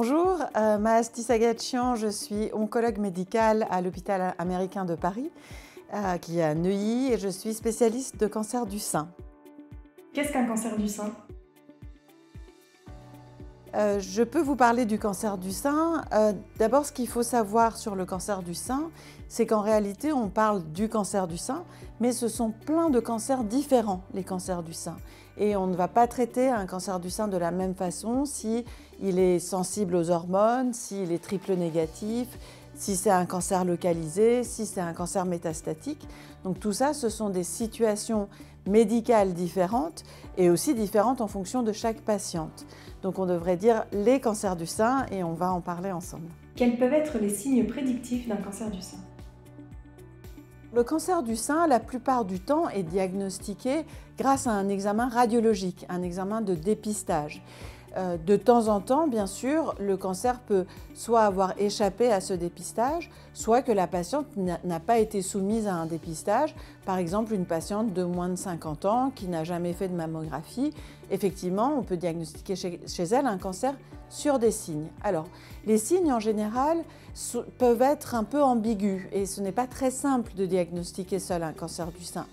Bonjour, Mahasti Sagatian, je suis oncologue médicale à l'hôpital américain de Paris, qui est à Neuilly, et je suis spécialiste de cancer du sein. Qu'est-ce qu'un cancer du sein? Je peux vous parler du cancer du sein. D'abord, ce qu'il faut savoir sur le cancer du sein, c'est qu'en réalité, on parle du cancer du sein, mais ce sont plein de cancers différents, les cancers du sein. Et on ne va pas traiter un cancer du sein de la même façon si il est sensible aux hormones, s'il est triple négatif, si c'est un cancer localisé, si c'est un cancer métastatique. Donc tout ça, ce sont des situations médicales différentes et aussi différentes en fonction de chaque patiente. Donc on devrait dire les cancers du sein et on va en parler ensemble. Quels peuvent être les signes prédictifs d'un cancer du sein? Le cancer du sein, la plupart du temps, est diagnostiqué grâce à un examen radiologique, un examen de dépistage. De temps en temps, bien sûr, le cancer peut soit avoir échappé à ce dépistage, soit que la patiente n'a pas été soumise à un dépistage. Par exemple, une patiente de moins de 50 ans qui n'a jamais fait de mammographie, effectivement, on peut diagnostiquer chez elle un cancer sur des signes. Alors, les signes en général peuvent être un peu ambigus et ce n'est pas très simple de diagnostiquer seul un cancer du sein.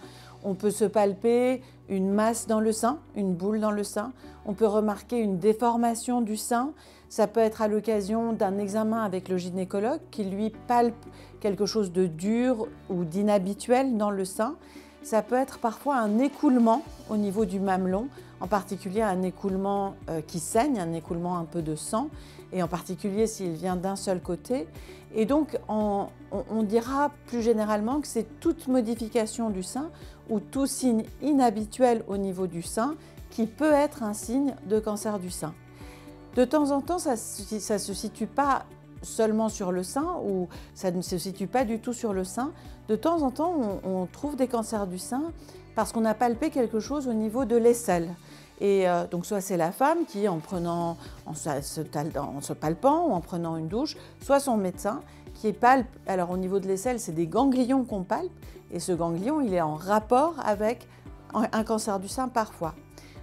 On peut se palper une masse dans le sein, une boule dans le sein. On peut remarquer une déformation du sein. Ça peut être à l'occasion d'un examen avec le gynécologue qui lui palpe quelque chose de dur ou d'inhabituel dans le sein. Ça peut être parfois un écoulement au niveau du mamelon, en particulier un écoulement qui saigne, un écoulement un peu de sang, et en particulier s'il vient d'un seul côté. Et donc on dira plus généralement que c'est toute modification du sein ou tout signe inhabituel au niveau du sein qui peut être un signe de cancer du sein. De temps en temps, ça ne se situe pas seulement sur le sein ou ça ne se situe pas du tout sur le sein. De temps en temps, on trouve des cancers du sein parce qu'on a palpé quelque chose au niveau de l'aisselle. Et donc soit c'est la femme qui, en se palpant ou en prenant une douche, soit son médecin qui palpe. Alors au niveau de l'aisselle, c'est des ganglions qu'on palpe et ce ganglion, il est en rapport avec un cancer du sein parfois.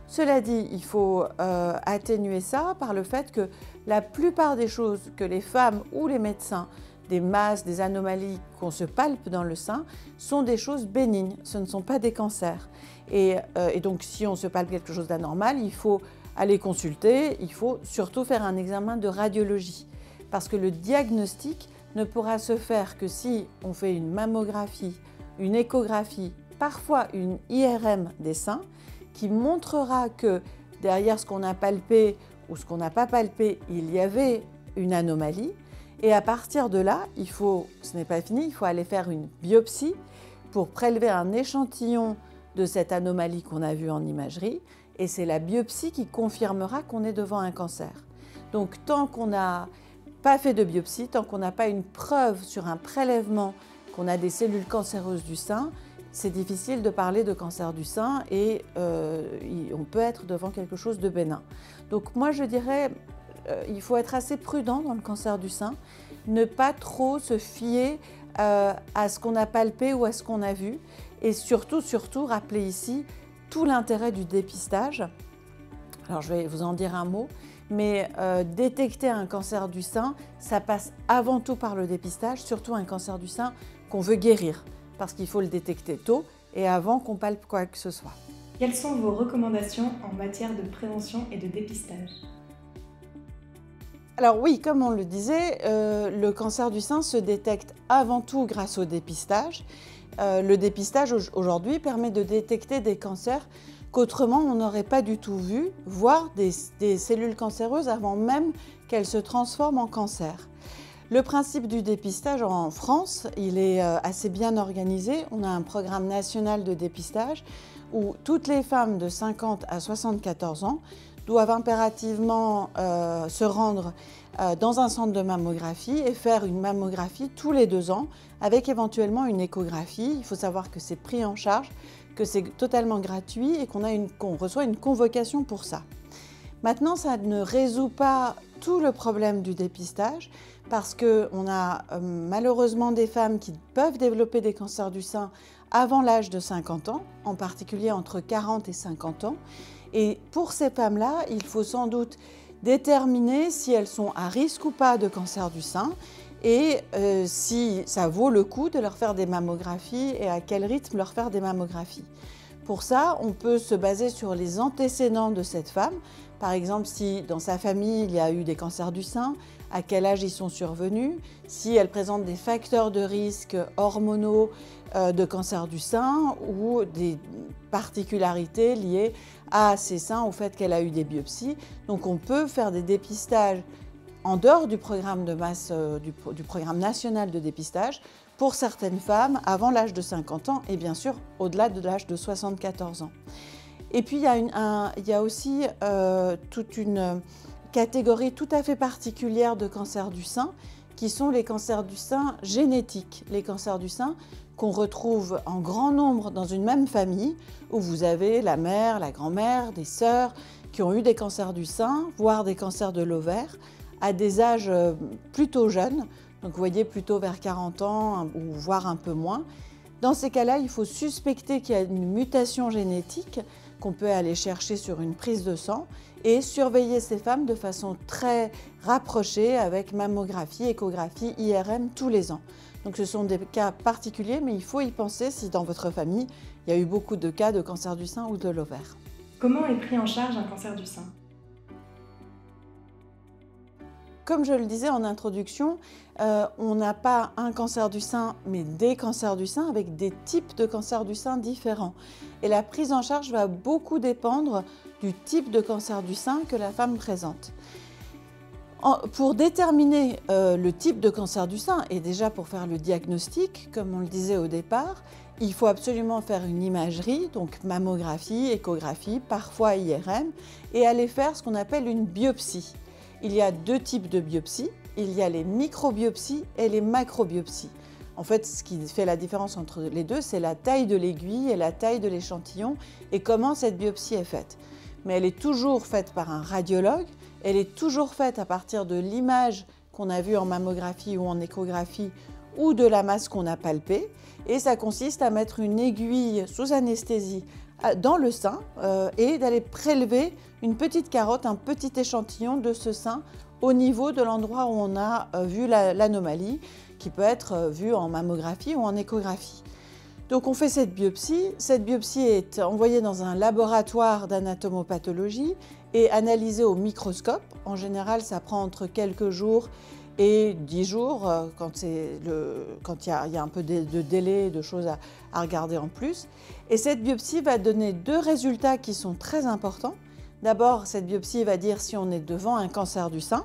Cela dit, il faut atténuer ça par le fait que la plupart des choses que les femmes ou les médecins, des masses, des anomalies qu'on se palpe dans le sein, sont des choses bénignes, ce ne sont pas des cancers. Et donc si on se palpe quelque chose d'anormal, il faut aller consulter, il faut surtout faire un examen de radiologie. Parce que le diagnostic ne pourra se faire que si on fait une mammographie, une échographie, parfois une IRM des seins, qui montrera que derrière ce qu'on a palpé ou ce qu'on n'a pas palpé, il y avait une anomalie. Et à partir de là, ce n'est pas fini, il faut aller faire une biopsie pour prélever un échantillon de cette anomalie qu'on a vue en imagerie. Et c'est la biopsie qui confirmera qu'on est devant un cancer. Donc tant qu'on n'a pas fait de biopsie, tant qu'on n'a pas une preuve sur un prélèvement qu'on a des cellules cancéreuses du sein, c'est difficile de parler de cancer du sein et on peut être devant quelque chose de bénin. Donc moi je dirais, il faut être assez prudent dans le cancer du sein, ne pas trop se fier à ce qu'on a palpé ou à ce qu'on a vu et surtout rappeler ici tout l'intérêt du dépistage. Alors je vais vous en dire un mot, mais détecter un cancer du sein, ça passe avant tout par le dépistage, surtout un cancer du sein qu'on veut guérir. Parce qu'il faut le détecter tôt et avant qu'on palpe quoi que ce soit. Quelles sont vos recommandations en matière de prévention et de dépistage? Alors oui, comme on le disait, le cancer du sein se détecte avant tout grâce au dépistage. Le dépistage aujourd'hui permet de détecter des cancers qu'autrement on n'aurait pas du tout vu, voire des cellules cancéreuses avant même qu'elles se transforment en cancer. Le principe du dépistage en France, il est assez bien organisé. On a un programme national de dépistage où toutes les femmes de 50 à 74 ans doivent impérativement se rendre dans un centre de mammographie et faire une mammographie tous les 2 ans avec éventuellement une échographie. Il faut savoir que c'est pris en charge, que c'est totalement gratuit et qu'on reçoit une convocation pour ça. Maintenant, ça ne résout pas tout le problème du dépistage parce qu'on a malheureusement des femmes qui peuvent développer des cancers du sein avant l'âge de 50 ans, en particulier entre 40 et 50 ans. Et pour ces femmes-là, il faut sans doute déterminer si elles sont à risque ou pas de cancer du sein et si ça vaut le coup de leur faire des mammographies et à quel rythme leur faire des mammographies. Pour ça, on peut se baser sur les antécédents de cette femme. Par exemple, si dans sa famille, il y a eu des cancers du sein, à quel âge ils sont survenus, si elle présente des facteurs de risque hormonaux de cancer du sein ou des particularités liées à ses seins, au fait qu'elle a eu des biopsies. Donc on peut faire des dépistages en dehors du programme de masse, du programme national de dépistage pour certaines femmes avant l'âge de 50 ans et bien sûr au-delà de l'âge de 74 ans. Et puis il y a aussi toute une catégorie tout à fait particulière de cancers du sein qui sont les cancers du sein génétiques, les cancers du sein qu'on retrouve en grand nombre dans une même famille où vous avez la mère, la grand-mère, des sœurs qui ont eu des cancers du sein, voire des cancers de l'ovaire à des âges plutôt jeunes, donc vous voyez plutôt vers 40 ans ou voire un peu moins. Dans ces cas-là, il faut suspecter qu'il y a une mutation génétique qu'on peut aller chercher sur une prise de sang et surveiller ces femmes de façon très rapprochée avec mammographie, échographie, IRM tous les ans. Donc ce sont des cas particuliers, mais il faut y penser si dans votre famille, il y a eu beaucoup de cas de cancer du sein ou de l'ovaire. Comment est pris en charge un cancer du sein ? Comme je le disais en introduction, on n'a pas un cancer du sein, mais des cancers du sein avec des types de cancers du sein différents. Et la prise en charge va beaucoup dépendre du type de cancer du sein que la femme présente. Pour déterminer le type de cancer du sein, et déjà pour faire le diagnostic, comme on le disait au départ, il faut absolument faire une imagerie, donc mammographie, échographie, parfois IRM, et aller faire ce qu'on appelle une biopsie. Il y a deux types de biopsies, il y a les microbiopsies et les macrobiopsies. En fait, ce qui fait la différence entre les deux, c'est la taille de l'aiguille et la taille de l'échantillon et comment cette biopsie est faite. Mais elle est toujours faite par un radiologue, elle est toujours faite à partir de l'image qu'on a vue en mammographie ou en échographie ou de la masse qu'on a palpée. Et ça consiste à mettre une aiguille sous anesthésie dans le sein et d'aller prélever une petite carotte, un petit échantillon de ce sein au niveau de l'endroit où on a vu l'anomalie, qui peut être vue en mammographie ou en échographie. Donc on fait cette biopsie. Cette biopsie est envoyée dans un laboratoire d'anatomopathologie et analysée au microscope. En général, ça prend entre quelques jours et 10 jours quand il y a un peu de délai, de choses à regarder en plus. Et cette biopsie va donner deux résultats qui sont très importants. D'abord, cette biopsie va dire si on est devant un cancer du sein.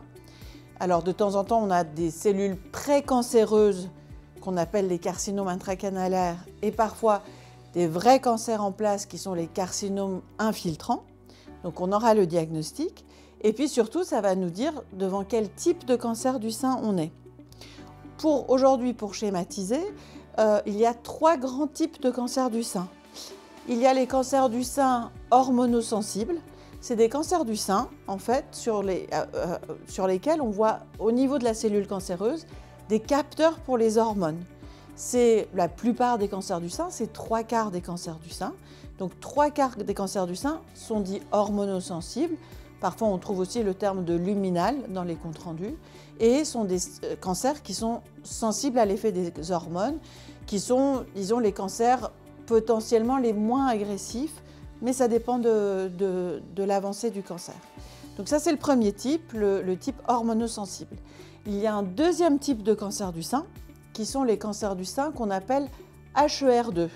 Alors de temps en temps, on a des cellules précancéreuses qu'on appelle les carcinomes intracanalaires et parfois des vrais cancers en place qui sont les carcinomes infiltrants. Donc on aura le diagnostic. Et puis surtout, ça va nous dire devant quel type de cancer du sein on est. Aujourd'hui, pour schématiser, il y a trois grands types de cancers du sein. Il y a les cancers du sein hormonosensibles. C'est des cancers du sein, en fait, sur lesquels on voit au niveau de la cellule cancéreuse des capteurs pour les hormones. C'est la plupart des cancers du sein, c'est 3/4 des cancers du sein. Donc 3/4 des cancers du sein sont dits hormonosensibles. Parfois, on trouve aussi le terme de luminal dans les comptes rendus. Et sont des cancers qui sont sensibles à l'effet des hormones, qui sont, disons, les cancers potentiellement les moins agressifs, mais ça dépend de l'avancée du cancer. Donc ça, c'est le premier type, le type hormonosensible. Il y a un deuxième type de cancer du sein, qui sont les cancers du sein qu'on appelle HER2.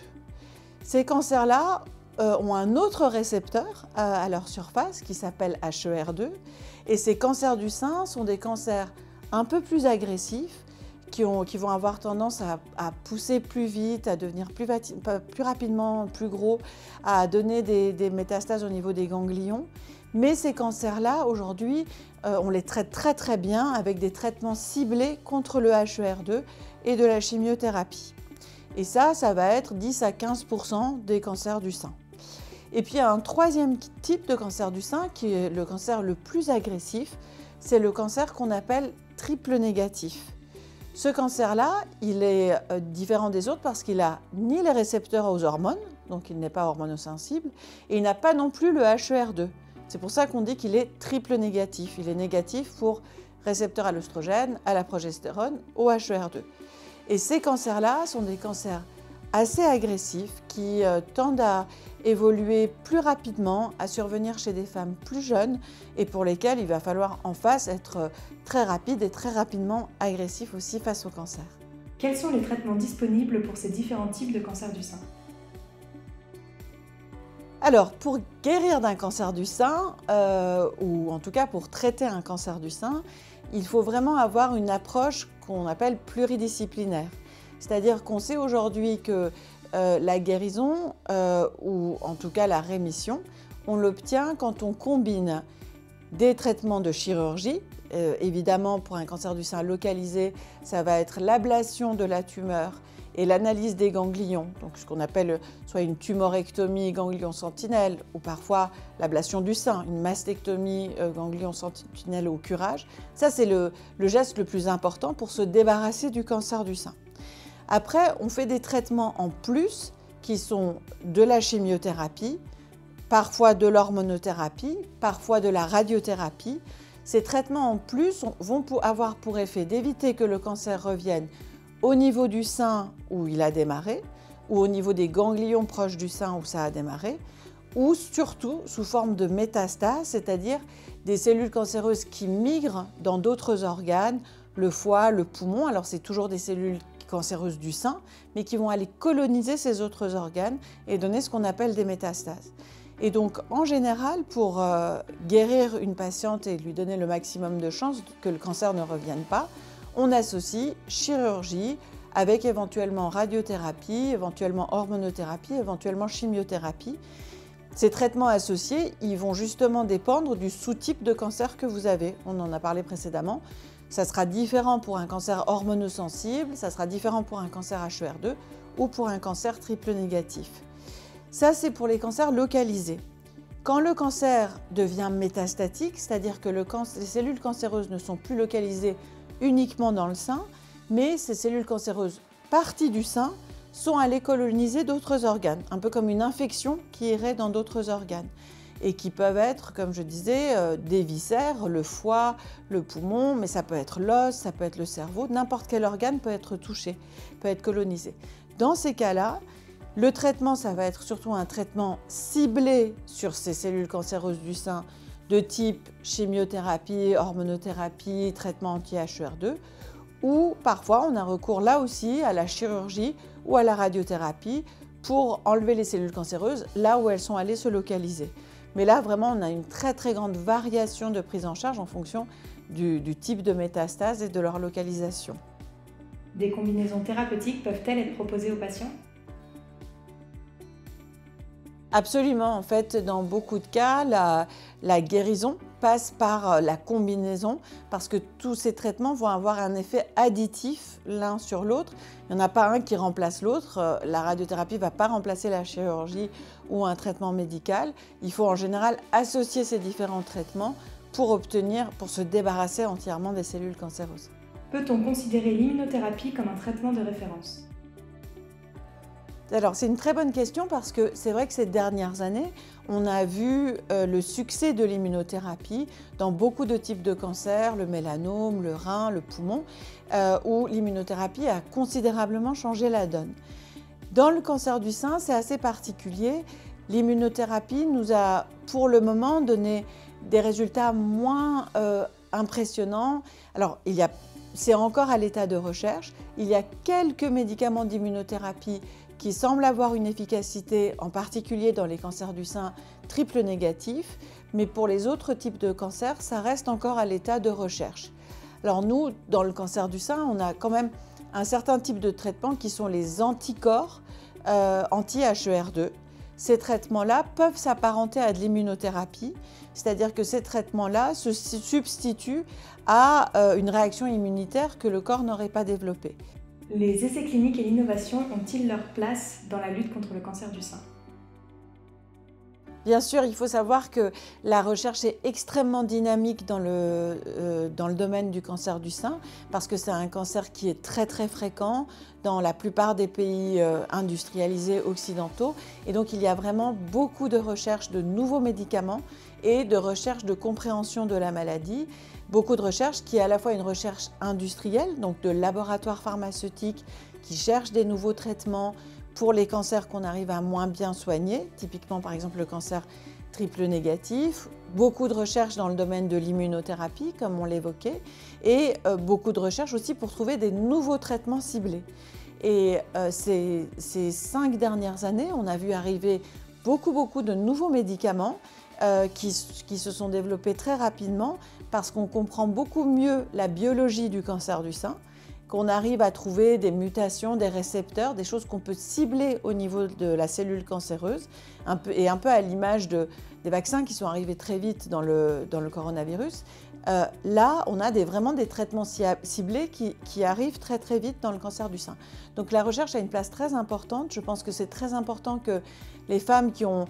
Ces cancers-là ont un autre récepteur à leur surface qui s'appelle HER2. Et ces cancers du sein sont des cancers un peu plus agressifs, qui vont avoir tendance à pousser plus vite, à devenir plus rapidement plus gros, à donner des métastases au niveau des ganglions. Mais ces cancers-là, aujourd'hui, on les traite très très bien avec des traitements ciblés contre le HER2 et de la chimiothérapie. Et ça va être 10 à 15% des cancers du sein. Et puis il y a un troisième type de cancer du sein qui est le cancer le plus agressif, c'est le cancer qu'on appelle triple négatif. Ce cancer-là, il est différent des autres parce qu'il n'a ni les récepteurs aux hormones, donc il n'est pas hormonosensible, et il n'a pas non plus le HER2. C'est pour ça qu'on dit qu'il est triple négatif. Il est négatif pour récepteur à l'œstrogène, à la progestérone, au HER2. Et ces cancers-là sont des cancers assez agressifs qui tendent à évoluer plus rapidement, à survenir chez des femmes plus jeunes et pour lesquelles il va falloir en face être très rapide et très rapidement agressif aussi face au cancer. Quels sont les traitements disponibles pour ces différents types de cancer du sein ? Alors, pour guérir d'un cancer du sein, ou en tout cas pour traiter un cancer du sein, il faut vraiment avoir une approche qu'on appelle pluridisciplinaire. C'est-à-dire qu'on sait aujourd'hui que la guérison, ou en tout cas la rémission, on l'obtient quand on combine des traitements de chirurgie. Évidemment, pour un cancer du sein localisé, ça va être l'ablation de la tumeur et l'analyse des ganglions, donc ce qu'on appelle soit une tumorectomie ganglion sentinelle ou parfois l'ablation du sein, une mastectomie ganglion sentinelle au curage. Ça, c'est le geste le plus important pour se débarrasser du cancer du sein. Après, on fait des traitements en plus qui sont de la chimiothérapie, parfois de l'hormonothérapie, parfois de la radiothérapie. Ces traitements en plus vont avoir pour effet d'éviter que le cancer revienne au niveau du sein où il a démarré, ou au niveau des ganglions proches du sein où ça a démarré, ou surtout sous forme de métastase, c'est-à-dire des cellules cancéreuses qui migrent dans d'autres organes, le foie, le poumon. Alors c'est toujours des cellules cancéreuses du sein, mais qui vont aller coloniser ces autres organes et donner ce qu'on appelle des métastases. Et donc, en général, pour guérir une patiente et lui donner le maximum de chances que le cancer ne revienne pas, on associe chirurgie avec éventuellement radiothérapie, éventuellement hormonothérapie, éventuellement chimiothérapie. Ces traitements associés, ils vont justement dépendre du sous-type de cancer que vous avez. On en a parlé précédemment. Ça sera différent pour un cancer hormonosensible, ça sera différent pour un cancer HER2 ou pour un cancer triple négatif. Ça, c'est pour les cancers localisés. Quand le cancer devient métastatique, c'est-à-dire que les cellules cancéreuses ne sont plus localisées uniquement dans le sein, mais ces cellules cancéreuses parties du sein sont allées coloniser d'autres organes, un peu comme une infection qui irait dans d'autres organes et qui peuvent être, comme je disais, des viscères, le foie, le poumon, mais ça peut être l'os, ça peut être le cerveau, n'importe quel organe peut être touché, peut être colonisé. Dans ces cas-là, le traitement, ça va être surtout un traitement ciblé sur ces cellules cancéreuses du sein de type chimiothérapie, hormonothérapie, traitement anti-HER2, ou parfois on a recours là aussi à la chirurgie ou à la radiothérapie pour enlever les cellules cancéreuses là où elles sont allées se localiser. Mais là, vraiment, on a une très très grande variation de prise en charge en fonction du type de métastase et de leur localisation. Des combinaisons thérapeutiques peuvent-elles être proposées aux patients ? Absolument. En fait, dans beaucoup de cas, la guérison passe par la combinaison parce que tous ces traitements vont avoir un effet additif l'un sur l'autre. Il n'y en a pas un qui remplace l'autre. La radiothérapie ne va pas remplacer la chirurgie ou un traitement médical. Il faut en général associer ces différents traitements pour se débarrasser entièrement des cellules cancéreuses. Peut-on considérer l'immunothérapie comme un traitement de référence ? Alors, c'est une très bonne question parce que c'est vrai que ces dernières années, on a vu le succès de l'immunothérapie dans beaucoup de types de cancers, le mélanome, le rein, le poumon, où l'immunothérapie a considérablement changé la donne. Dans le cancer du sein, c'est assez particulier. L'immunothérapie nous a, pour le moment, donné des résultats moins impressionnants. Alors, c'est encore à l'état de recherche. Il y a quelques médicaments d'immunothérapie qui semblent avoir une efficacité, en particulier dans les cancers du sein triple négatifs, mais pour les autres types de cancers, ça reste encore à l'état de recherche. Alors nous, dans le cancer du sein, on a quand même un certain type de traitements qui sont les anticorps anti-HER2. Ces traitements-là peuvent s'apparenter à de l'immunothérapie, c'est-à-dire que ces traitements-là se substituent à une réaction immunitaire que le corps n'aurait pas développée. Les essais cliniques et l'innovation ont-ils leur place dans la lutte contre le cancer du sein ? Bien sûr, il faut savoir que la recherche est extrêmement dynamique dans le domaine du cancer du sein parce que c'est un cancer qui est très très fréquent dans la plupart des pays industrialisés occidentaux. Et donc il y a vraiment beaucoup de recherches de nouveaux médicaments et de recherche de compréhension de la maladie. Beaucoup de recherches qui est à la fois une recherche industrielle, donc de laboratoires pharmaceutiques qui cherchent des nouveaux traitements pour les cancers qu'on arrive à moins bien soigner, typiquement par exemple le cancer triple négatif, beaucoup de recherches dans le domaine de l'immunothérapie, comme on l'évoquait, et beaucoup de recherches aussi pour trouver des nouveaux traitements ciblés. Et ces 5 dernières années, on a vu arriver beaucoup de nouveaux médicaments qui se sont développés très rapidement parce qu'on comprend beaucoup mieux la biologie du cancer du sein, qu'on arrive à trouver des mutations, des récepteurs, des choses qu'on peut cibler au niveau de la cellule cancéreuse, un peu à l'image des vaccins qui sont arrivés très vite dans le coronavirus. Là, on a vraiment des traitements ciblés qui arrivent très vite dans le cancer du sein. Donc la recherche a une place très importante. Je pense que c'est très important que les femmes qui ont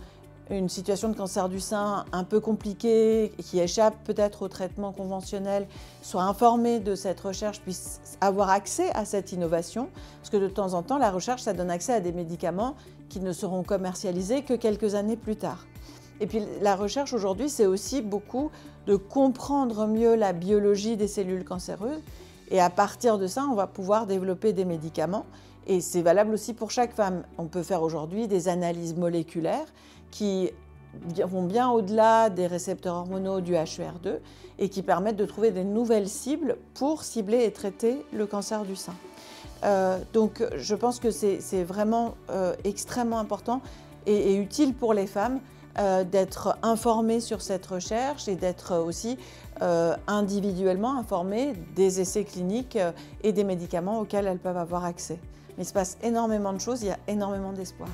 une situation de cancer du sein un peu compliquée, qui échappe peut-être au traitement conventionnel, soient informées de cette recherche, puissent avoir accès à cette innovation. Parce que de temps en temps, la recherche, ça donne accès à des médicaments qui ne seront commercialisés que quelques années plus tard. Et puis la recherche aujourd'hui, c'est aussi beaucoup de comprendre mieux la biologie des cellules cancéreuses. Et à partir de ça, on va pouvoir développer des médicaments. Et c'est valable aussi pour chaque femme. On peut faire aujourd'hui des analyses moléculaires qui vont bien au-delà des récepteurs hormonaux du HER2 et qui permettent de trouver des nouvelles cibles pour cibler et traiter le cancer du sein. Donc je pense que c'est vraiment extrêmement important et utile pour les femmes d'être informées sur cette recherche et d'être aussi individuellement informées des essais cliniques et des médicaments auxquels elles peuvent avoir accès. Mais il se passe énormément de choses, il y a énormément d'espoir.